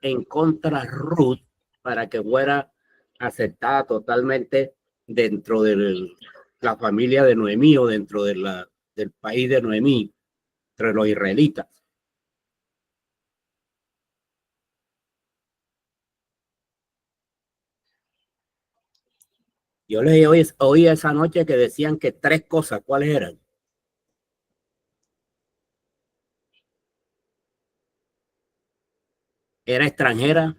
en contra Ruth para que fuera aceptada totalmente dentro de la familia de Noemí o dentro de del país de Noemí, entre los israelitas. Yo leí hoy esa noche que decían que 3 cosas, ¿cuáles eran? Era extranjera,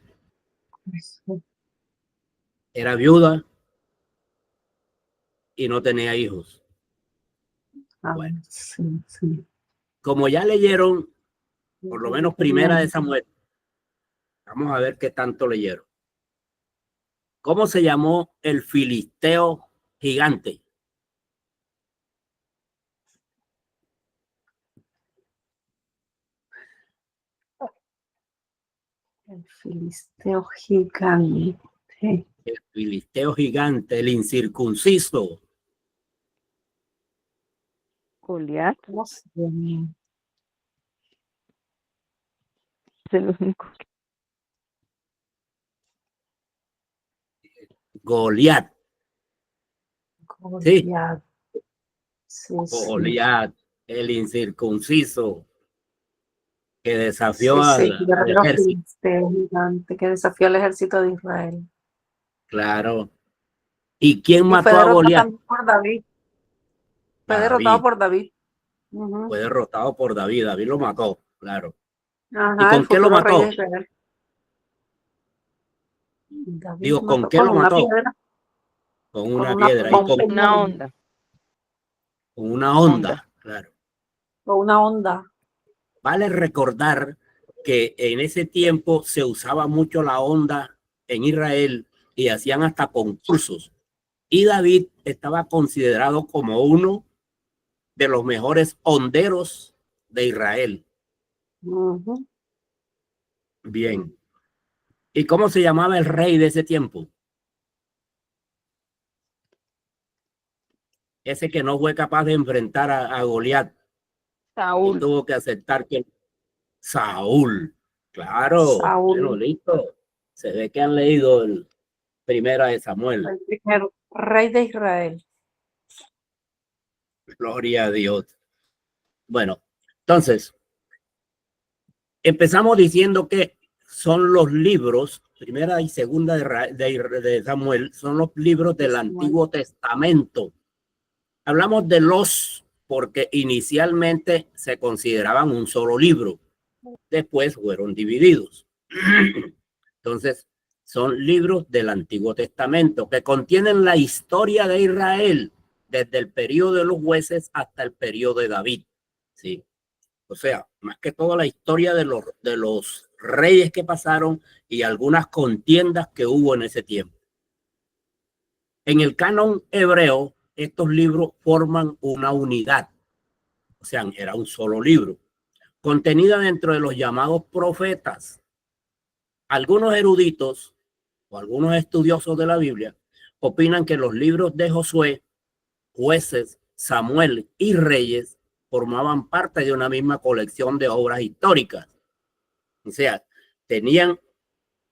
era viuda y no tenía hijos. Bueno, sí, sí. Como ya leyeron, por lo menos primera de Samuel, vamos a ver qué tanto leyeron. ¿Cómo se llamó el filisteo gigante? El filisteo gigante. El filisteo gigante, el incircunciso. Goliat. No sé, Dios mío. Es el único. Goliat. Sí. Goliat. Sí, Goliat, el incircunciso que desafió sí, al ejército. filisteo gigante que desafió al ejército de Israel. Claro. ¿Y quién Y mató fue a derrotado Goliat? también por David. Fue derrotado por David. Fue derrotado por David. David lo mató, claro. Ajá, ¿Y con qué lo mató? Rey de Israel. David Digo, ¿con qué lo mató? Con una piedra. Con una onda. Con una onda, claro. Con una onda. Vale recordar que en ese tiempo se usaba mucho la onda en Israel y hacían hasta concursos. Y David estaba considerado como uno de los mejores honderos de Israel. Bien. ¿Y cómo se llamaba el rey de ese tiempo? Ese que no fue capaz de enfrentar a Goliat. Saúl. Y tuvo que aceptar que Saúl. Claro. Saúl. Bueno, listo. Se ve que han leído el Primera de Samuel. El primer rey de Israel. Gloria a Dios. Bueno, entonces, empezamos diciendo que son los libros, primera y segunda de Samuel, son los libros del Antiguo Testamento. Hablamos de los porque inicialmente se consideraban un solo libro, después fueron divididos. Entonces, son libros del Antiguo Testamento que contienen la historia de Israel desde el periodo de los jueces hasta el periodo de David. Sí. O sea, más que todo la historia de los reyes que pasaron y algunas contiendas que hubo en ese tiempo. En el canon hebreo, estos libros forman una unidad. O sea, era un solo libro, contenida dentro de los llamados profetas. Algunos eruditos o algunos estudiosos de la Biblia opinan que los libros de Josué, Jueces, Samuel y Reyes formaban parte de una misma colección de obras históricas. O sea, tenían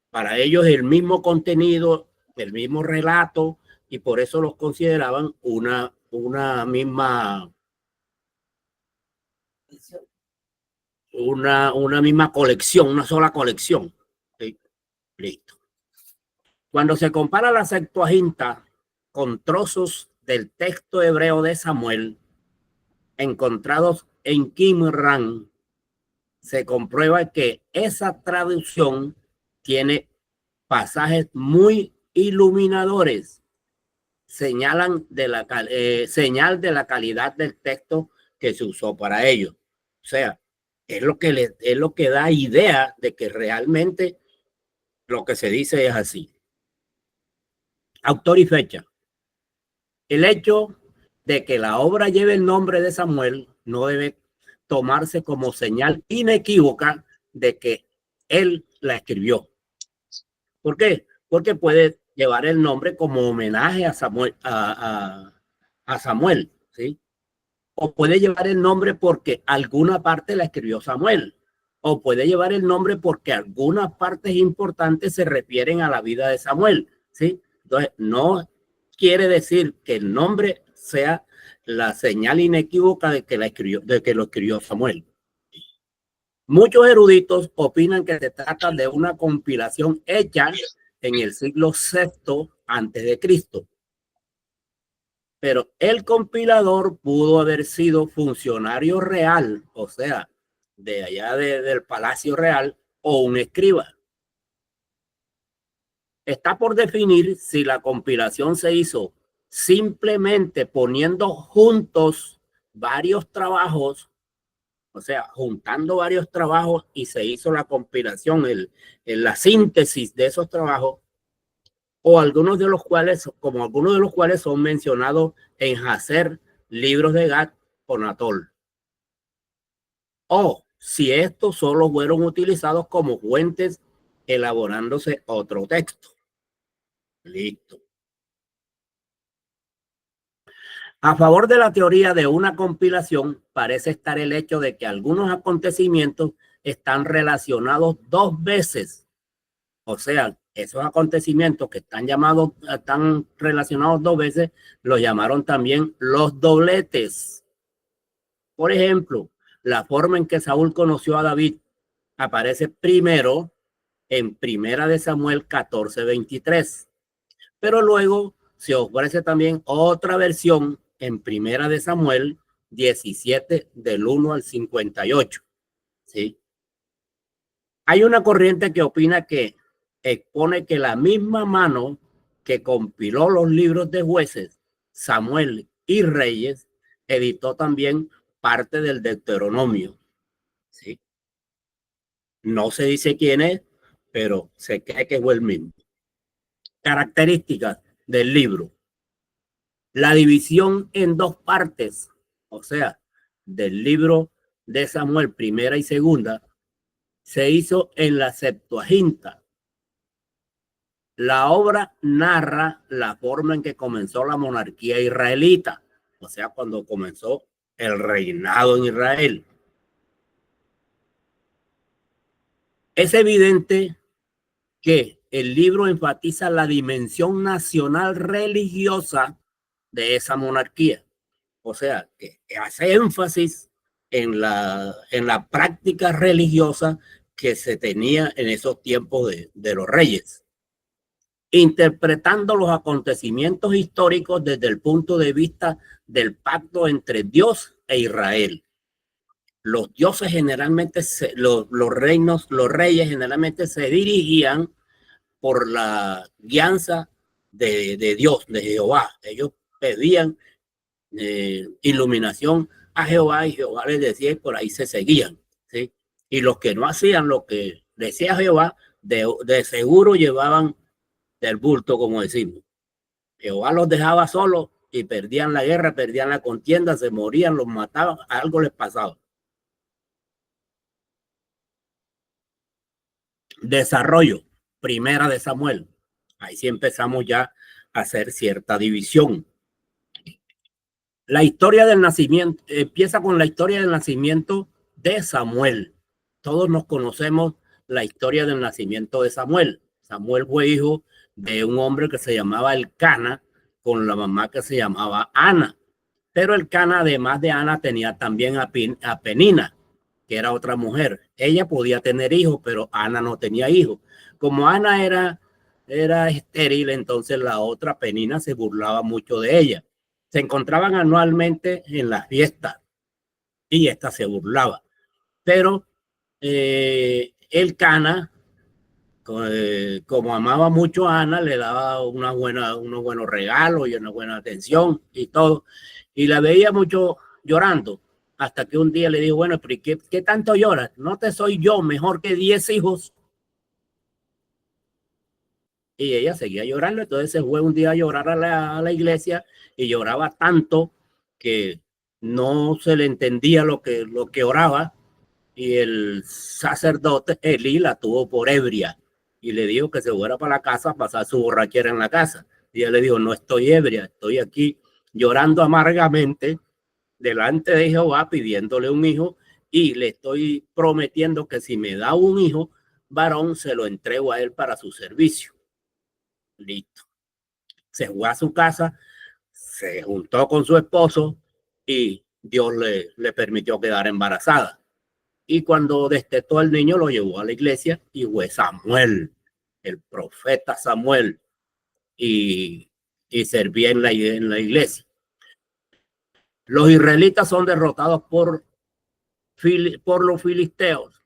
para ellos el mismo contenido, el mismo relato, y por eso los consideraban una misma colección, una sola colección. ¿Sí? Listo. Cuando se compara la Septuaginta con trozos del texto hebreo de Samuel encontrados en Qumran, se comprueba que esa traducción tiene pasajes muy iluminadores, señal de la calidad del texto que se usó para ello. O sea, es lo que da idea de que realmente lo que se dice es así. Autor y fecha. El hecho de que la obra lleve el nombre de Samuel no debe tomarse como señal inequívoca de que él la escribió. ¿Por qué? Porque puede llevar el nombre como homenaje a Samuel, a Samuel, ¿sí? O puede llevar el nombre porque alguna parte la escribió Samuel. o puede llevar el nombre porque algunas partes importantes se refieren a la vida de Samuel, ¿sí? Entonces, no quiere decir que el nombre sea la señal inequívoca de que lo escribió Samuel. Muchos eruditos opinan que se trata de una compilación hecha en el siglo VI antes de Cristo. Pero el compilador pudo haber sido funcionario real, o sea, de allá del Palacio Real, o un escriba. Está por definir si la compilación se hizo simplemente poniendo juntos varios trabajos, o sea, juntando varios trabajos y se hizo la compilación, la síntesis de esos trabajos, o algunos de los cuales son mencionados en Jacer, Libros de Gad o Natol. O si estos solo fueron utilizados como fuentes elaborándose otro texto. Listo. A favor de la teoría de una compilación parece estar el hecho de que algunos acontecimientos están relacionados dos veces. O sea, esos acontecimientos que están relacionados dos veces, los llamaron también los dobletes. Por ejemplo, la forma en que Saúl conoció a David aparece primero en Primera de Samuel 14:23, pero luego se ofrece también otra versión en Primera de Samuel 17 del 1 al 58. ¿Sí? Hay una corriente que opina que expone que la misma mano que compiló los libros de Jueces, Samuel y Reyes, editó también parte del Deuteronomio. ¿Sí? No se dice quién es, pero se cree que fue el mismo. Características del libro. La división en dos partes, o sea, del libro de Samuel, primera y segunda, se hizo en la Septuaginta. La obra narra la forma en que comenzó la monarquía israelita, o sea, cuando comenzó el reinado en Israel. Es evidente que el libro enfatiza la dimensión nacional religiosa de esa monarquía. O sea, que hace énfasis en la práctica religiosa que se tenía en esos tiempos de los reyes, interpretando los acontecimientos históricos desde el punto de vista del pacto entre Dios e Israel. Los dioses generalmente, los reyes generalmente se dirigían por la guianza de Dios, de Jehová. Ellos pedían iluminación a Jehová y Jehová les decía y por ahí se seguían, ¿sí? Y los que no hacían lo que decía Jehová, de seguro llevaban del bulto, como decimos. Jehová los dejaba solos y perdían la guerra, perdían la contienda, se morían, los mataban, algo les pasaba. Desarrollo, Primera de Samuel. Ahí sí empezamos ya a hacer cierta división. La historia del nacimiento empieza con la historia del nacimiento de Samuel. Todos nos conocemos la historia del nacimiento de Samuel. Samuel fue hijo de un hombre que se llamaba Elcana con la mamá que se llamaba Ana. Pero Elcana, además de Ana, tenía también a Penina, que era otra mujer. Ella podía tener hijos, pero Ana no tenía hijos. Como Ana era estéril, entonces la otra Penina se burlaba mucho de ella. Se encontraban anualmente en las fiestas y esta se burlaba. Pero Elcana, como amaba mucho a Ana, le daba unos buenos regalos y una buena atención y todo. Y la veía mucho llorando, hasta que un día le dijo, bueno, pero ¿qué tanto lloras? ¿No te soy yo mejor que 10 hijos? Y ella seguía llorando, entonces se fue un día a llorar a la iglesia y lloraba tanto que no se le entendía lo que oraba, y el sacerdote Elí la tuvo por ebria y le dijo que se fuera para la casa a pasar su borrachera en la casa. Y ella le dijo, no estoy ebria, estoy aquí llorando amargamente delante de Jehová pidiéndole un hijo, y le estoy prometiendo que si me da un hijo varón, se lo entrego a él para su servicio. Listo. Se fue a su casa, se juntó con su esposo y Dios le permitió quedar embarazada. Y cuando destetó al niño, lo llevó a la iglesia y fue Samuel, el profeta Samuel, y servía en la iglesia. Los israelitas son derrotados por los filisteos.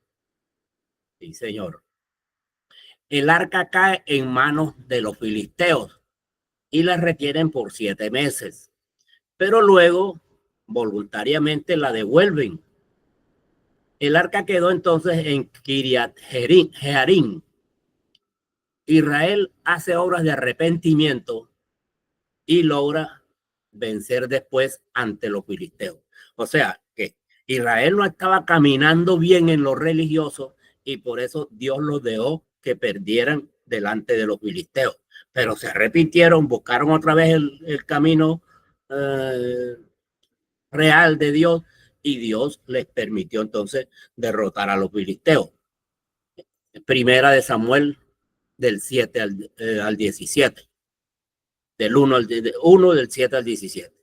Sí, señor. El arca cae en manos de los filisteos y la retienen por 7 meses, pero luego voluntariamente la devuelven. El arca quedó entonces en Kiriat Jearim. Israel hace obras de arrepentimiento y logra vencer después ante los filisteos. O sea que Israel no estaba caminando bien en lo religioso y por eso Dios los dejó que perdieran delante de los filisteos. Pero se arrepintieron, buscaron otra vez el camino real de Dios y Dios les permitió entonces derrotar a los filisteos. Primera de Samuel del 7 al 17. Del 1 del 7 al 17.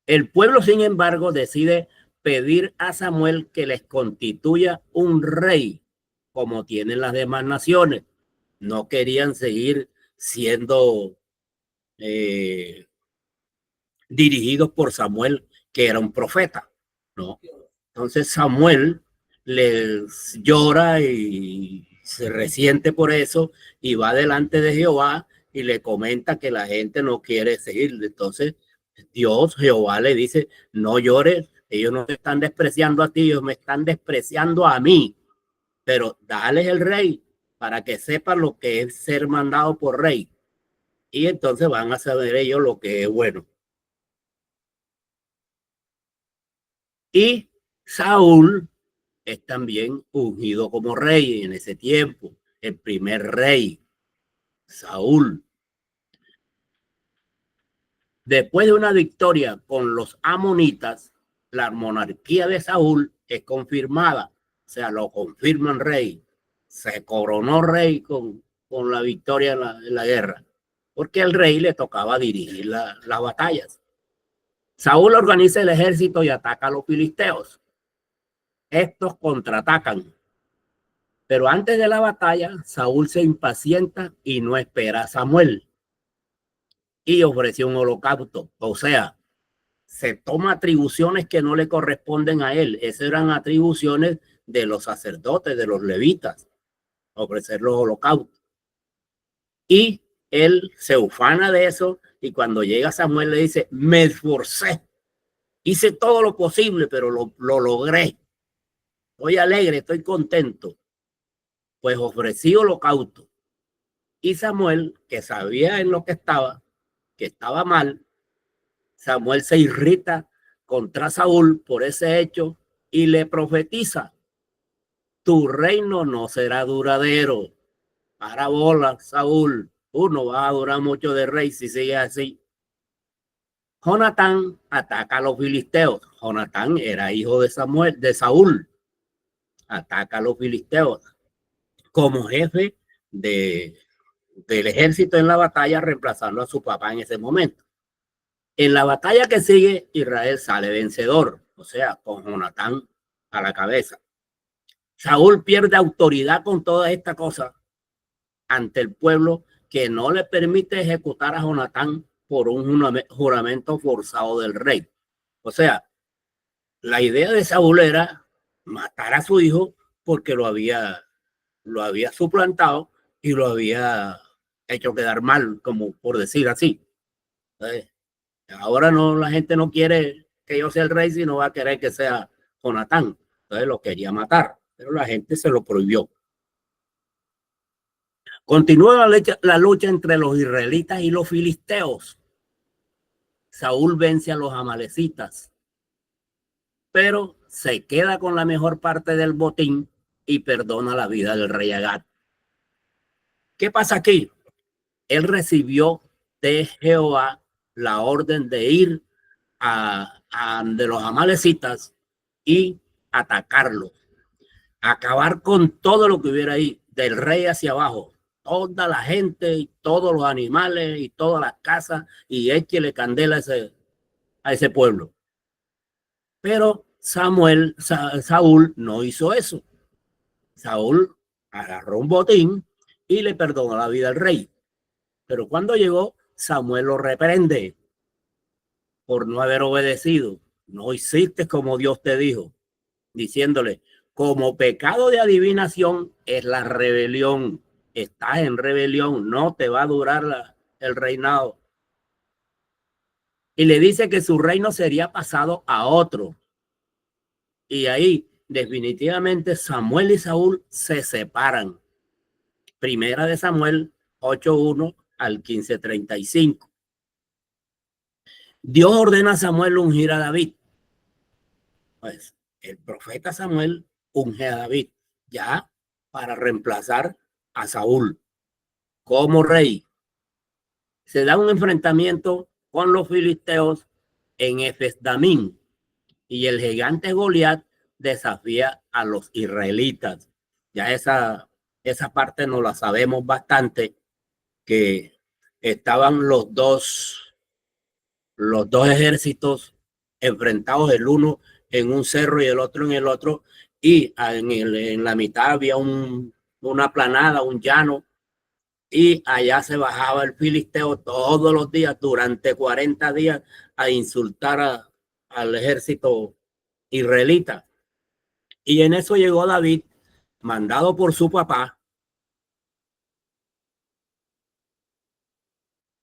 El pueblo, sin embargo, decide pedir a Samuel que les constituya un rey, como tienen las demás naciones. No querían seguir siendo dirigidos por Samuel, que era un profeta, ¿no? Entonces Samuel les llora y se resiente por eso y va delante de Jehová y le comenta que la gente no quiere seguir. Entonces Jehová le dice, no llores, ellos no te están despreciando a ti, ellos me están despreciando a mí, pero dales el rey para que sepan lo que es ser mandado por rey. Y entonces van a saber ellos lo que es bueno. Y Saúl es también ungido como rey en ese tiempo, el primer rey, Saúl. Después de una victoria con los amonitas, la monarquía de Saúl es confirmada, o sea, lo confirman rey, se coronó rey con la victoria en la guerra, porque al rey le tocaba dirigir las batallas. Saúl organiza el ejército y ataca a los filisteos. Estos contraatacan. Pero antes de la batalla, Saúl se impacienta y no espera a Samuel. Y ofrece un holocausto. O sea, se toma atribuciones que no le corresponden a él. Esas eran atribuciones de los sacerdotes, de los levitas. Ofrecer los holocaustos. Y él se ufana de eso. Y cuando llega Samuel le dice, me esforcé. Hice todo lo posible, pero lo logré. Estoy alegre, estoy contento. Pues ofrecí holocausto. Y Samuel, que sabía en lo que estaba mal, Samuel se irrita contra Saúl por ese hecho y le profetiza, tu reino no será duradero. Para bola, Saúl, tú no vas a durar mucho de rey si sigues así. Jonatán ataca a los filisteos. Jonatán era hijo de Saúl. Ataca a los filisteos como jefe del ejército en la batalla, reemplazando a su papá en ese momento. En la batalla que sigue, Israel sale vencedor, o sea, con Jonatán a la cabeza. Saúl pierde autoridad con toda esta cosa ante el pueblo que no le permite ejecutar a Jonatán por un juramento forzado del rey. O sea, la idea de Saúl era matar a su hijo porque lo había suplantado y lo había hecho quedar mal, como por decir así. Entonces, ahora la gente no quiere que yo sea el rey, sino va a querer que sea Jonatán. Entonces lo quería matar, pero la gente se lo prohibió. Continúa la lucha entre los israelitas y los filisteos. Saúl vence a los amalecitas, pero se queda con la mejor parte del botín y perdona la vida del rey Agag. ¿Qué pasa aquí? Él recibió de Jehová la orden de ir de los amalecitas y atacarlo, acabar con todo lo que hubiera ahí, del rey hacia abajo, toda la gente y todos los animales y todas las casas, y échele candela a ese pueblo. Pero Saúl no hizo eso. Saúl agarró un botín y le perdonó la vida al rey. Pero cuando llegó, Samuel lo reprende por no haber obedecido. No hiciste como Dios te dijo, diciéndole, como pecado de adivinación es la rebelión. Estás en rebelión, no te va a durar el reinado. Y le dice que su reino sería pasado a otro. Y ahí definitivamente Samuel y Saúl se separan. Primera de Samuel 8:1 al 15:35. Dios ordena a Samuel ungir a David. Pues el profeta Samuel unge a David ya para reemplazar a Saúl como rey. Se da un enfrentamiento con los filisteos en Efes-Damín y el gigante Goliat desafía a los israelitas. Ya esa parte no la sabemos bastante, que estaban los dos ejércitos enfrentados, el uno en un cerro y el otro en el otro, y en la mitad había una planada, un llano, y allá se bajaba el filisteo todos los días durante 40 días a insultar al ejército israelita. Y en eso llegó David, mandado por su papá,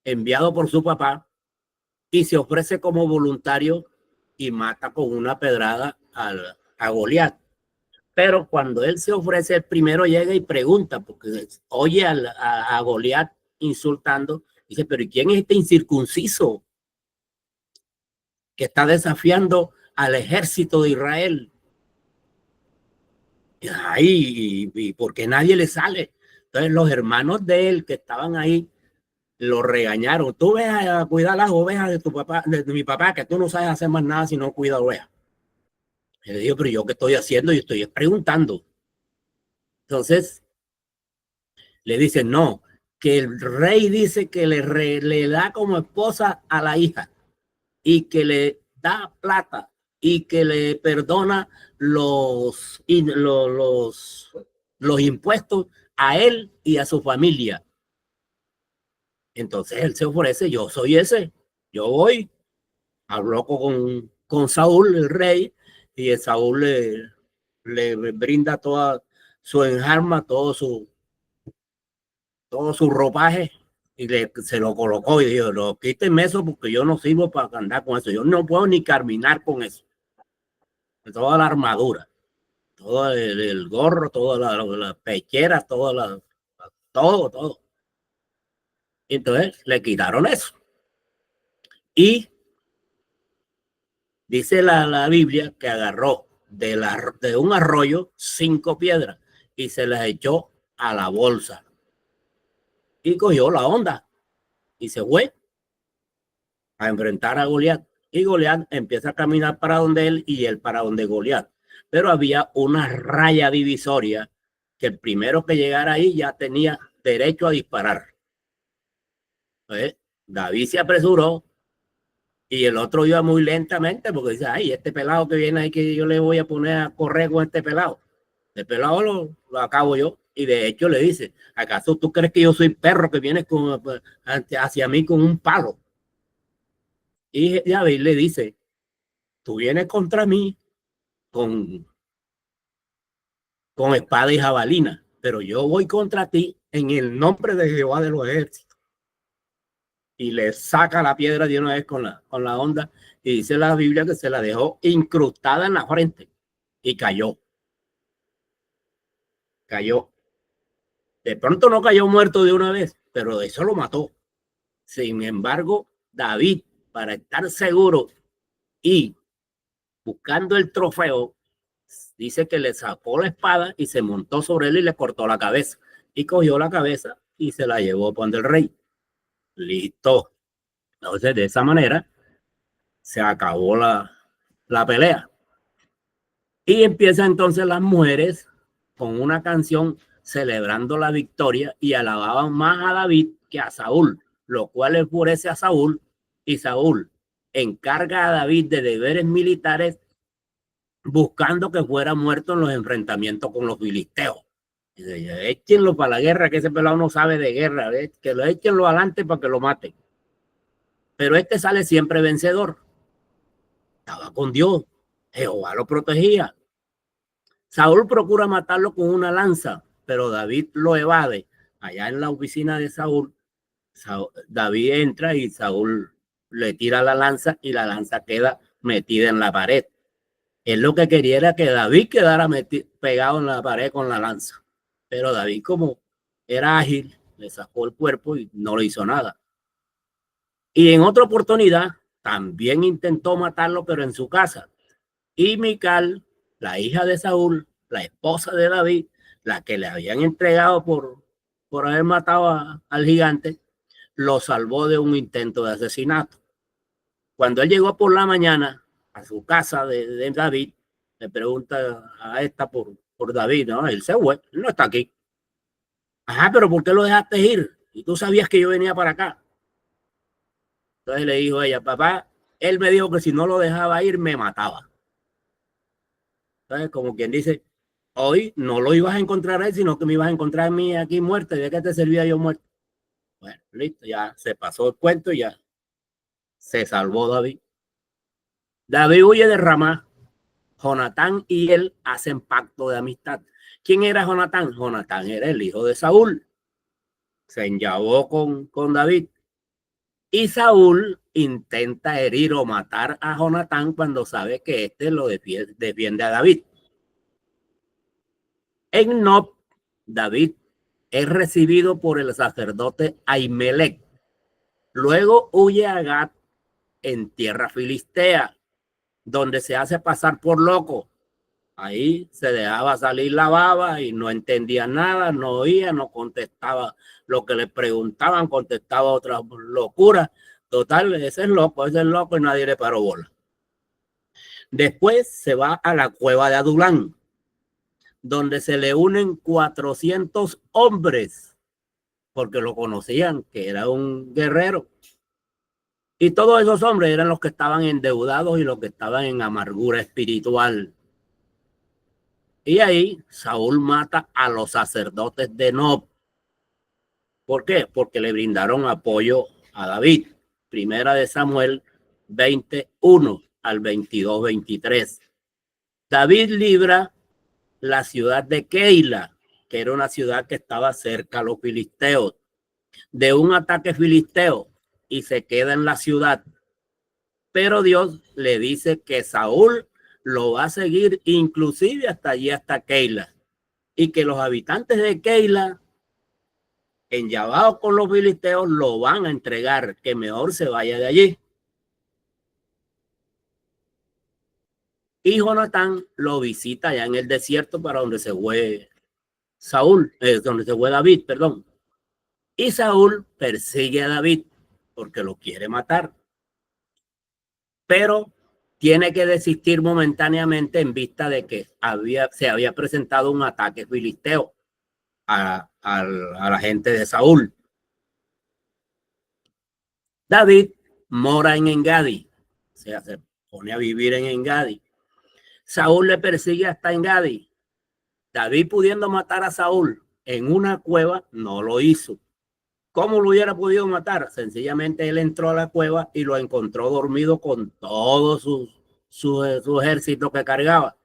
enviado por su papá, y se ofrece como voluntario y mata con una pedrada a Goliat. Pero cuando él se ofrece, el primero llega y pregunta, porque oye a Goliat insultando, dice, pero ¿y quién es este incircunciso que está desafiando al ejército de Israel? Y ¿por qué nadie le sale? Entonces los hermanos de él que estaban ahí lo regañaron. Tú ves a cuidar las ovejas de tu papá, de mi papá, que tú no sabes hacer más nada si no cuida ovejas. Y le digo, pero yo qué estoy haciendo, y estoy preguntando. Entonces le dicen, no, que el rey dice que le da como esposa a la hija y que le da plata y que le perdona los impuestos a él y a su familia. Entonces él se ofrece, yo soy ese, yo voy, hablo con Saúl, el rey, y el Saúl le brinda toda su enjarma, todo su ropaje, y se lo colocó y dijo, no, quítenme eso porque yo no sirvo para andar con eso, yo no puedo ni caminar con eso. Toda la armadura, todo el gorro, todas las pecheras, todo. Entonces le quitaron eso. Y dice la Biblia que agarró de un arroyo 5 piedras y se las echó a la bolsa. Y cogió la onda y se fue a enfrentar a Goliat. Y Goliat empieza a caminar para donde él y él para donde Goliat. Pero había una raya divisoria que el primero que llegara ahí ya tenía derecho a disparar. Entonces, David se apresuró y el otro iba muy lentamente porque dice, ay, este pelado que viene ahí que yo le voy a poner a correr con este pelado. El pelado lo acabo yo. Y de hecho le dice, ¿acaso tú crees que yo soy perro que viene hacia mí con un palo? Y David le dice, tú vienes contra mí con espada y jabalina, pero yo voy contra ti en el nombre de Jehová de los ejércitos. Y le saca la piedra de una vez con la onda, y dice la Biblia que se la dejó incrustada en la frente y cayó. De pronto no cayó muerto de una vez, pero eso lo mató. Sin embargo, David, para estar seguro y buscando el trofeo, dice que le sacó la espada y se montó sobre él y le cortó la cabeza. Y cogió la cabeza y se la llevó donde el rey. Listo. Entonces, de esa manera, se acabó la pelea. Y empiezan entonces las mujeres con una canción celebrando la victoria y alababan más a David que a Saúl, lo cual enfurece a Saúl, y Saúl encarga a David de deberes militares buscando que fuera muerto en los enfrentamientos con los filisteos. Dice, échenlo para la guerra, que ese pelado no sabe de guerra, que lo échenlo adelante para que lo maten. Pero este sale siempre vencedor. Estaba con Dios, Jehová lo protegía. Saúl procura matarlo con una lanza, pero David lo evade. Allá en la oficina de Saúl, David entra y Saúl le tira la lanza y la lanza queda metida en la pared. Él lo que quería era que David quedara pegado en la pared con la lanza. Pero David, como era ágil, le sacó el cuerpo y no le hizo nada. Y en otra oportunidad, también intentó matarlo, pero en su casa. Y Mical, la hija de Saúl, la esposa de David, la que le habían entregado por haber matado al gigante, lo salvó de un intento de asesinato. Cuando él llegó por la mañana a su casa de David, le pregunta a esta por David, ¿no? Él se fue, él no está aquí. Ajá, pero ¿por qué lo dejaste ir? Y tú sabías que yo venía para acá. Entonces le dijo ella, papá, él me dijo que si no lo dejaba ir, me mataba. Entonces, como quien dice, hoy no lo ibas a encontrar a él, sino que me ibas a encontrar a mí aquí muerto. ¿De qué te servía yo muerto? Bueno, listo, ya se pasó el cuento y ya se salvó David. David huye de Ramá. Jonatán y él hacen pacto de amistad. ¿Quién era Jonatán? Jonatán era el hijo de Saúl. Se enllavó con David. Y Saúl intenta herir o matar a Jonatán cuando sabe que este lo defiende a David. En Nob, David es recibido por el sacerdote Ahimelech. Luego huye a Gat en tierra filistea, donde se hace pasar por loco. Ahí se dejaba salir la baba y no entendía nada, no oía, no contestaba lo que le preguntaban, contestaba otras locuras. Total, ese es loco y nadie le paró bola. Después se va a la cueva de Adulán, donde se le unen 400 hombres, porque lo conocían, que era un guerrero. Y todos esos hombres eran los que estaban endeudados y los que estaban en amargura espiritual. Y ahí Saúl mata a los sacerdotes de Nob. ¿Por qué? Porque le brindaron apoyo a David. Primera de Samuel 21 al 22-23. David libra la ciudad de Keila, que era una ciudad que estaba cerca a los filisteos, de un ataque filisteo y se queda en la ciudad. Pero Dios le dice que Saúl lo va a seguir inclusive hasta allí, hasta Keila, y que los habitantes de Keila, enllavados con los filisteos, lo van a entregar, que mejor se vaya de allí. Y Jonatán lo visita allá en el desierto para donde se fue donde se fue David, perdón. Y Saúl persigue a David porque lo quiere matar, pero tiene que desistir momentáneamente en vista de que se había presentado un ataque filisteo a la gente de Saúl. David mora en Engadi, o sea, se pone a vivir en Engadi. Saúl le persigue hasta Engadi. David, pudiendo matar a Saúl en una cueva, no lo hizo. ¿Cómo lo hubiera podido matar? Sencillamente él entró a la cueva y lo encontró dormido con todo su ejército que cargaba.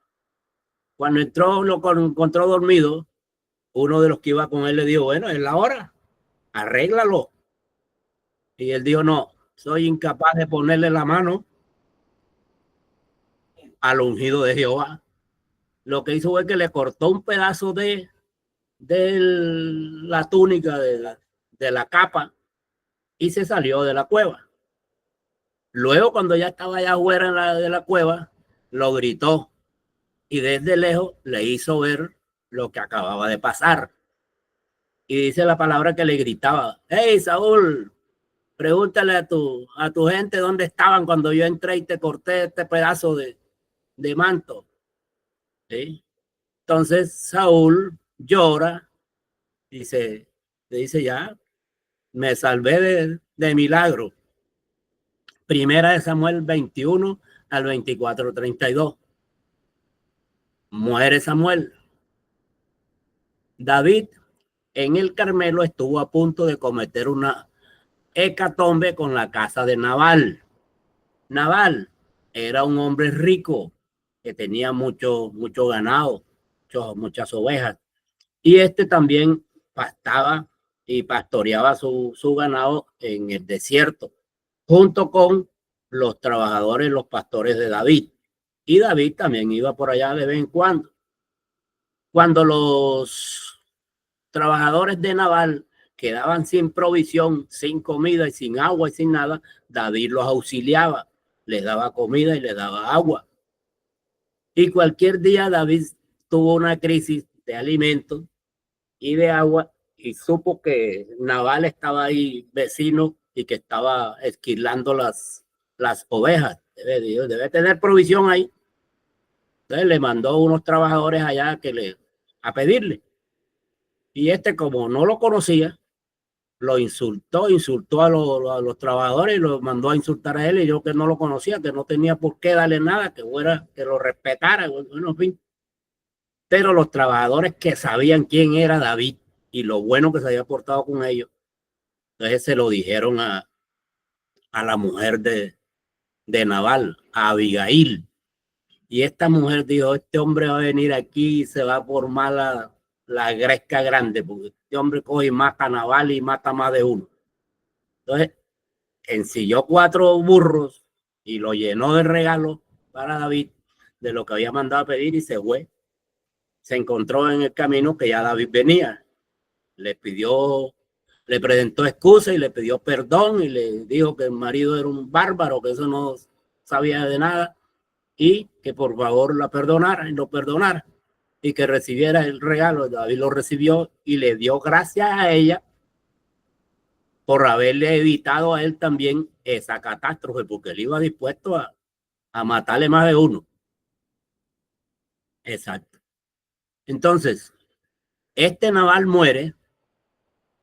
Cuando entró, lo encontró dormido. Uno de los que iba con él le dijo, bueno, es la hora, arréglalo. Y él dijo, no, soy incapaz de ponerle la mano al ungido de Jehová. Lo que hizo fue que le cortó un pedazo de la túnica, de la capa, y se salió de la cueva. Luego, cuando ya estaba allá afuera de la cueva, lo gritó y desde lejos le hizo ver lo que acababa de pasar. Y dice la palabra que le gritaba, hey Saúl, pregúntale a tu gente dónde estaban cuando yo entré y te corté este pedazo de manto. ¿sí? Entonces Saúl llora, le dice ya, me salvé de milagro. Primera de Samuel 21 al 24:32. Muere Samuel. David en el Carmelo estuvo a punto de cometer una hecatombe con la casa de Nabal. Nabal era un hombre rico que tenía mucho ganado, muchas ovejas. Y este también pastaba y pastoreaba su ganado en el desierto, junto con los trabajadores, los pastores de David. Y David también iba por allá de vez en cuando. Cuando los trabajadores de Nabal quedaban sin provisión, sin comida y sin agua y sin nada, David los auxiliaba, les daba comida y les daba agua. Y cualquier día David tuvo una crisis de alimentos y de agua y supo que Nabal estaba ahí vecino y que estaba esquilando las ovejas. Debe tener provisión ahí. Entonces le mandó unos trabajadores allá a pedirle. Y este, como no lo conocía, lo insultó a los trabajadores y lo mandó a insultar a él. Y yo, que no lo conocía, que no tenía por qué darle nada, que lo respetara. Bueno, en fin. Pero los trabajadores, que sabían quién era David y lo bueno que se había portado con ellos, entonces se lo dijeron a la mujer de Nabal, a Abigail. Y esta mujer dijo: este hombre va a venir aquí y se va a formar la gresca grande, porque este hombre coge y mata a Nabal y mata más de uno. Entonces ensilló 4 burros y lo llenó de regalos para David, de lo que había mandado a pedir, y se fue. Se encontró en el camino que ya David venía. Le presentó excusa y le pidió perdón y le dijo que el marido era un bárbaro, que eso no sabía de nada, y que por favor la perdonara y lo perdonara y que recibiera el regalo. David lo recibió y le dio gracias a ella por haberle evitado a él también esa catástrofe, porque él iba dispuesto a matarle más de uno. Exacto. Entonces, este Nabal muere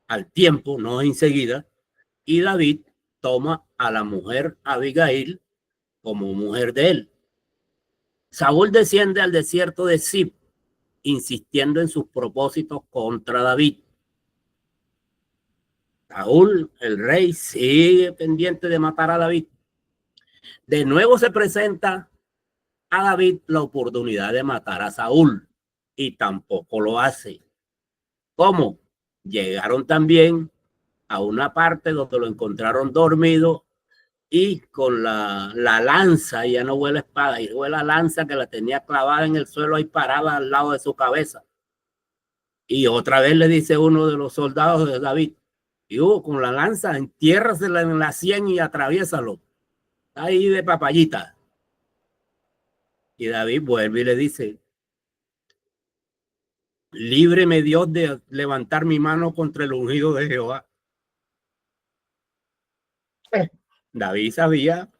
al tiempo, no enseguida, y David toma a la mujer Abigail como mujer de él. Saúl desciende al desierto de Zip, insistiendo en sus propósitos contra David. Saúl, el rey, sigue pendiente de matar a David. De nuevo se presenta a David la oportunidad de matar a Saúl y tampoco lo hace. ¿Cómo? Llegaron también a una parte donde lo encontraron dormido y con la lanza, ya no fue la espada, y fue la lanza que la tenía clavada en el suelo ahí parada al lado de su cabeza. Y otra vez le dice uno de los soldados de David: y con la lanza, entiérrasela en la sien y atraviésalo. Ahí de papayita. Y David vuelve y le dice: líbreme Dios de levantar mi mano contra el ungido de Jehová. David sabía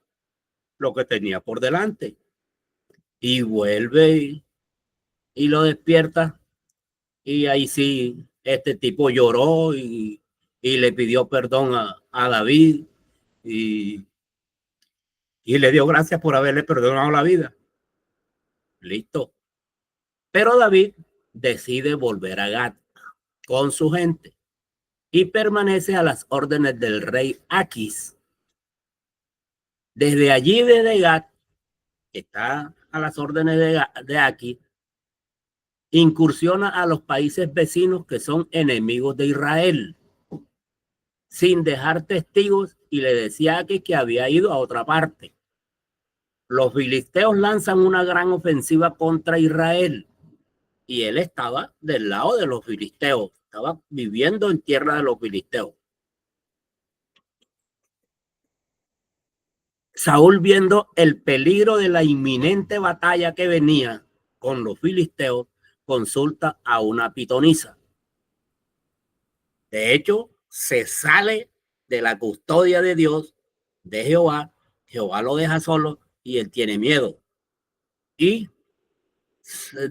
lo que tenía por delante. Y vuelve y lo despierta. Y ahí sí, este tipo lloró y le pidió perdón a David y le dio gracias por haberle perdonado la vida. Listo. Pero David decide volver a Gat con su gente y permanece a las órdenes del rey Aquis. Desde allí, desde Gat, que está a las órdenes de Aquis, incursiona a los países vecinos que son enemigos de Israel, sin dejar testigos, y le decía a Aquis que había ido a otra parte. Los filisteos lanzan una gran ofensiva contra Israel y él estaba del lado de los filisteos, estaba viviendo en tierra de los filisteos. Saúl, viendo el peligro de la inminente batalla que venía con los filisteos, consulta a una pitonisa. De hecho, se sale de la custodia de Dios, de Jehová. Jehová lo deja solo y él tiene miedo. Y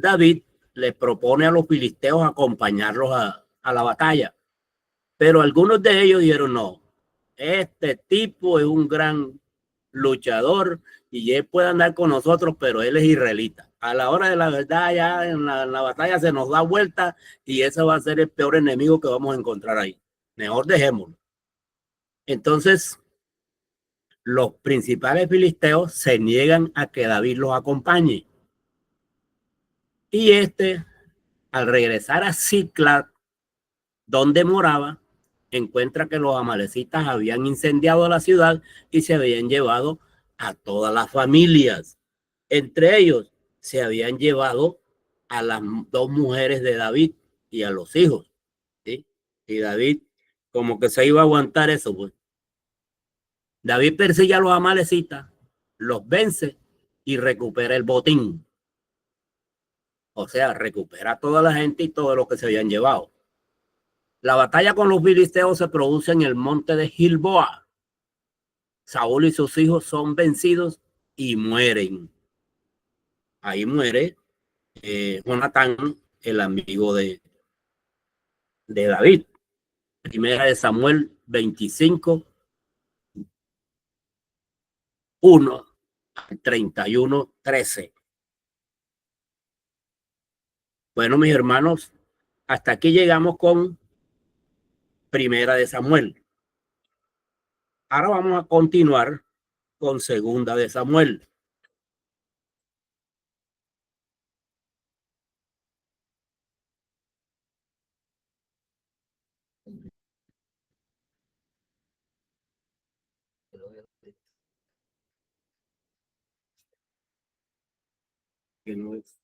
David le propone a los filisteos acompañarlos a la batalla. Pero algunos de ellos dijeron, no, este tipo es un gran luchador y él puede andar con nosotros, pero él es israelita. A la hora de la verdad, ya en la batalla se nos da vuelta y ese va a ser el peor enemigo que vamos a encontrar ahí. Mejor dejémoslo. Entonces, los principales filisteos se niegan a que David los acompañe. Y al regresar a Ziklag, donde moraba, encuentra que los amalecitas habían incendiado la ciudad y se habían llevado a todas las familias. Entre ellos, se habían llevado a las dos mujeres de David y a los hijos. ¿Sí? Y David, como que se iba a aguantar eso, pues. David persigue a los amalecitas, los vence y recupera el botín. O sea, recupera a toda la gente y todo lo que se habían llevado. La batalla con los filisteos se produce en el monte de Gilboa. Saúl y sus hijos son vencidos y mueren. Ahí muere Jonatán, el amigo de David. Primera de Samuel 25, 1, 31, 13. Bueno, mis hermanos, hasta aquí llegamos con Primera de Samuel. Ahora vamos a continuar con Segunda de Samuel. Que no es.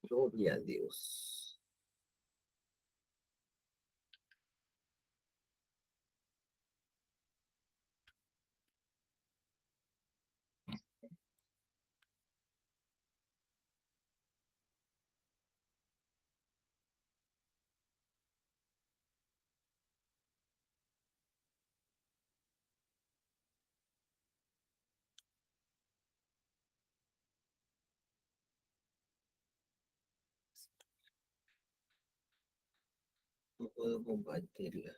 Gloria a Dios. No puedo compartirla.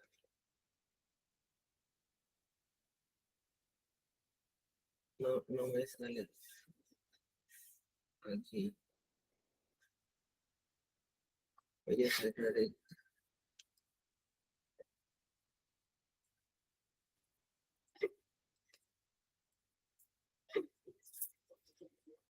No me sale aquí. Voy a cerrar esto.